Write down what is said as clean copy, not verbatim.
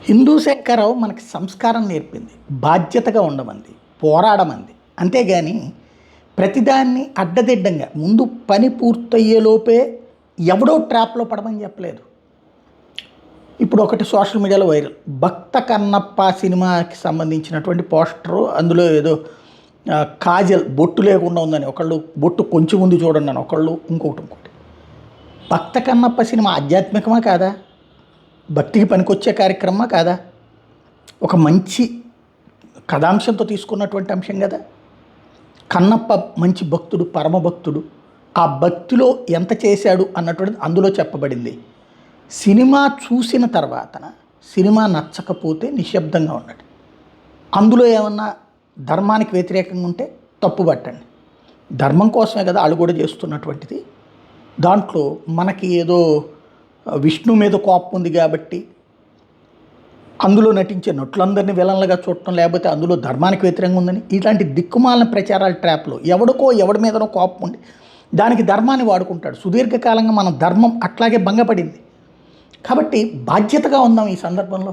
హిందూ శంకరావు మనకి సంస్కారం నేర్పింది, బాధ్యతగా ఉండమంది, పోరాడమంది. అంతేగాని ప్రతిదాన్ని అడ్డదిడ్డంగా ముందు పని పూర్తయ్యేలోపే ఎవడో ట్రాప్లో పడమని చెప్పలేదు. ఇప్పుడు ఒకటి సోషల్ మీడియాలో వైరల్, భక్త కన్నప్ప సినిమాకి సంబంధించినటువంటి పోస్టరు, అందులో ఏదో కాజల్ బొట్టు లేకుండా ఉందని ఒకళ్ళు, బొట్టు కొంచెం ముందు చూడండి అని ఒకళ్ళు, ఇంకోటి. భక్త కన్నప్ప సినిమా ఆధ్యాత్మికమా కాదా? భక్తికి పనికొచ్చే కార్యక్రమమా కాదా? ఒక మంచి కథాంశంతో తీసుకున్నటువంటి అంశం కదా. కన్నప్ప మంచి భక్తుడు, పరమ భక్తుడు. ఆ భక్తిలో ఎంత చేశాడు అన్నటువంటిది అందులో చెప్పబడింది. సినిమా చూసిన తర్వాత సినిమా నచ్చకపోతే నిశ్శబ్దంగా ఉండండి. అందులో ఏమన్నా ధర్మానికి వ్యతిరేకంగా ఉంటే తప్పుపట్టండి. ధర్మం కోసమే కదా వాళ్ళు కూడా చేస్తున్నటువంటిది. దాంట్లో మనకి ఏదో విష్ణు మీద కోపం ఉంది కాబట్టి అందులో నటించే నటులందరినీ విలన్లుగా చూడటం, లేకపోతే అందులో ధర్మానికి వ్యతిరేకంగా ఉందని ఇట్లాంటి దిక్కుమాలిన ప్రచారాల ట్రాప్లో ఎవడి మీదనో కోపం ఉండి దానికి ధర్మాన్ని వాడుకుంటాడు. సుదీర్ఘకాలంగా మన ధర్మం అట్లాగే భంగపడింది. కాబట్టి బాధ్యతగా ఉందాం ఈ సందర్భంలో.